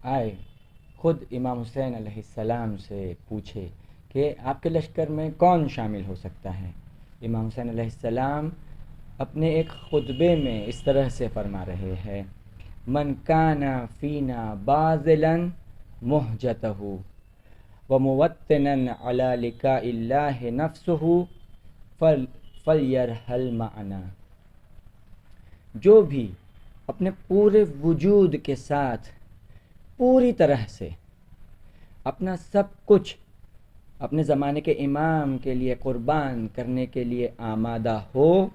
آئے خود امام حسین علیہ السلام سے پوچھے کہ آپ کے لشکر میں کون شامل ہو سکتا ہے۔ امام حسین علیہ السلام اپنے ایک خطبے میں اس طرح سے فرما رہے ہیں: من کان فینا باذلا مہجتہ وموطنا علی لقاء اللہ نفسہ فلیرحل معنا۔ جو بھی اپنے پورے وجود کے ساتھ پوری طرح سے اپنا سب کچھ اپنے زمانے کے امام کے لیے قربان کرنے کے لیے آمادہ ہو،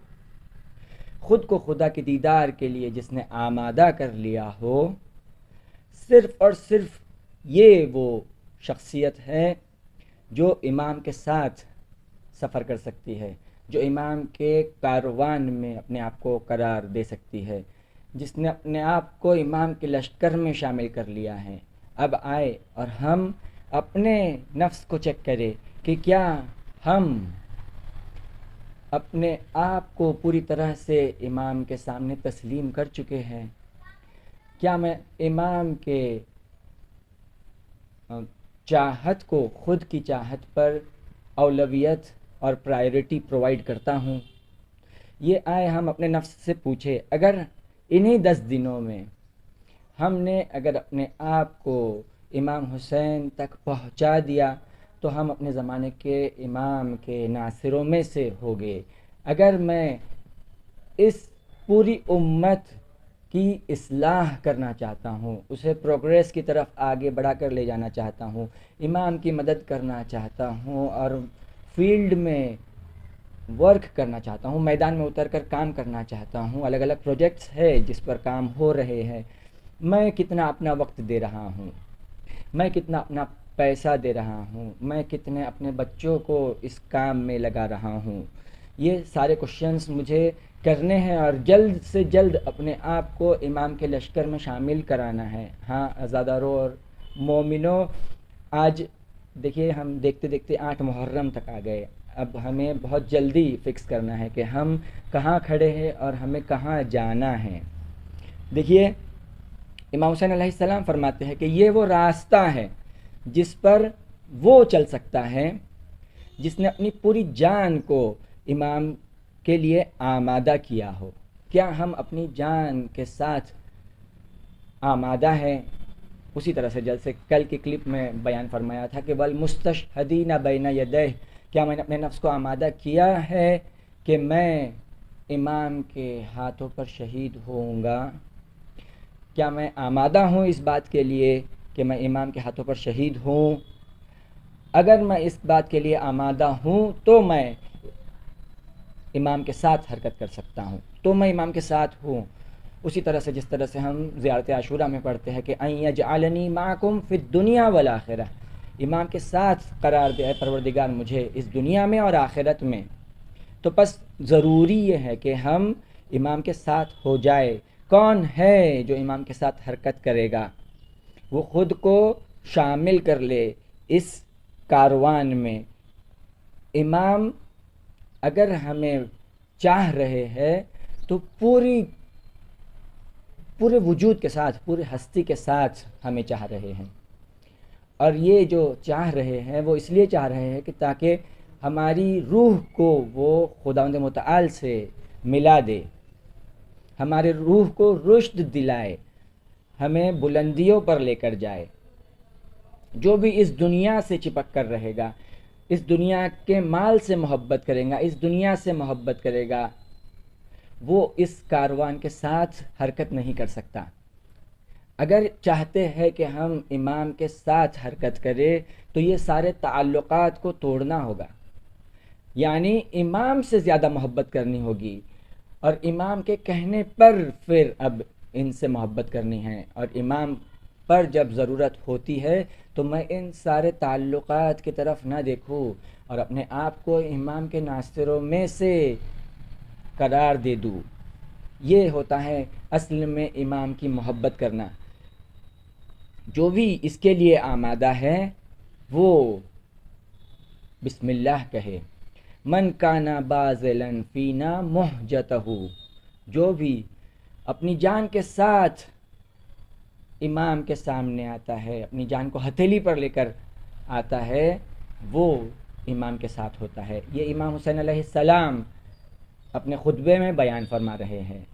خود کو خدا کے دیدار کے لیے جس نے آمادہ کر لیا ہو، صرف اور صرف یہ وہ شخصیت ہے جو امام کے ساتھ سفر کر سکتی ہے، جو امام کے کاروان میں اپنے آپ کو قرار دے سکتی ہے، جس نے اپنے آپ کو امام کے لشکر میں شامل کر لیا ہے۔ اب آئے اور ہم اپنے نفس کو چیک کرے کہ کیا ہم اپنے آپ کو پوری طرح سے امام کے سامنے تسلیم کر چکے ہیں۔ کیا میں امام کے چاہت کو خود کی چاہت پر اولویت اور پرائیورٹی پرووائڈ کرتا ہوں؟ یہ آئے ہم اپنے نفس سے پوچھے۔ اگر انہی 10 دنوں میں ہم نے اگر اپنے آپ کو امام حسین تک پہنچا دیا تو ہم اپنے زمانے کے امام کے ناصروں میں سے ہو گئے۔ اگر میں اس پوری امت کی اصلاح کرنا چاہتا ہوں، اسے پروگریس کی طرف آگے بڑھا کر لے جانا چاہتا ہوں، امام کی مدد کرنا چاہتا ہوں اور فیلڈ میں ورک کرنا چاہتا ہوں، میدان میں اتر کر کام کرنا چاہتا ہوں، الگ الگ پروجیکٹس ہے جس پر کام ہو رہے ہیں، میں کتنا اپنا وقت دے رہا ہوں، میں کتنا اپنا پیسہ دے رہا ہوں، میں کتنے اپنے بچوں کو اس کام میں لگا رہا ہوں، یہ سارے کوشچنس مجھے کرنے ہیں اور جلد سے جلد اپنے آپ کو امام کے لشکر میں شامل کرانا ہے۔ ہاں عزاداروں اور مومنوں، آج دیکھیے ہم دیکھتے دیکھتے 8 محرم تک آ گئے۔ اب ہمیں بہت جلدی فکس کرنا ہے کہ ہم کہاں کھڑے ہیں اور ہمیں کہاں جانا ہے۔ دیکھیے امام حسین علیہ السلام فرماتے ہیں کہ یہ وہ راستہ ہے جس پر وہ چل سکتا ہے جس نے اپنی پوری جان کو امام کے لیے آمادہ کیا ہو۔ کیا ہم اپنی جان کے ساتھ آمادہ ہیں؟ اسی طرح سے جیسے کل کی کلپ میں بیان فرمایا تھا کہ والمستشہدین بین یدیہ، کیا میں نے اپنے نفس کو آمادہ کیا ہے کہ میں امام کے ہاتھوں پر شہید ہوں گا؟ کیا میں آمادہ ہوں اس بات کے لیے کہ میں امام کے ہاتھوں پر شہید ہوں؟ اگر میں اس بات کے لیے آمادہ ہوں تو میں امام کے ساتھ حرکت کر سکتا ہوں، تو میں امام کے ساتھ ہوں۔ اسی طرح سے جس طرح سے ہم زیارت عاشورہ میں پڑھتے ہیں کہ ان یجعلنی معکم فی الدنیا والآخرہ، امام کے ساتھ قرار دے پروردگار مجھے اس دنیا میں اور آخرت میں۔ تو بس ضروری یہ ہے کہ ہم امام کے ساتھ ہو جائے۔ کون ہے جو امام کے ساتھ حرکت کرے گا؟ وہ خود کو شامل کر لے اس کاروان میں۔ امام اگر ہمیں چاہ رہے ہیں تو پورے وجود کے ساتھ، پورے ہستی کے ساتھ ہمیں چاہ رہے ہیں، اور یہ جو چاہ رہے ہیں وہ اس لیے چاہ رہے ہیں کہ تاکہ ہماری روح کو وہ خداوند متعال سے ملا دے، ہمارے روح کو رشد دلائے، ہمیں بلندیوں پر لے کر جائے۔ جو بھی اس دنیا سے چپک کر رہے گا، اس دنیا کے مال سے محبت کرے گا، اس دنیا سے محبت کرے گا، وہ اس کاروان کے ساتھ حرکت نہیں کر سکتا۔ اگر چاہتے ہیں کہ ہم امام کے ساتھ حرکت کریں تو یہ سارے تعلقات کو توڑنا ہوگا، یعنی امام سے زیادہ محبت کرنی ہوگی، اور امام کے کہنے پر پھر اب ان سے محبت کرنی ہے، اور امام پر جب ضرورت ہوتی ہے تو میں ان سارے تعلقات کی طرف نہ دیکھوں اور اپنے آپ کو امام کے ناصروں میں سے قرار دے دوں۔ یہ ہوتا ہے اصل میں امام کی محبت کرنا۔ جو بھی اس کے لیے آمادہ ہے وہ بسم اللہ کہے۔ من کانا باذلا فینا مہجتہ، جو بھی اپنی جان کے ساتھ امام کے سامنے آتا ہے، اپنی جان کو ہتھیلی پر لے کر آتا ہے، وہ امام کے ساتھ ہوتا ہے۔ یہ امام حسین علیہ السلام اپنے خطبے میں بیان فرما رہے ہیں۔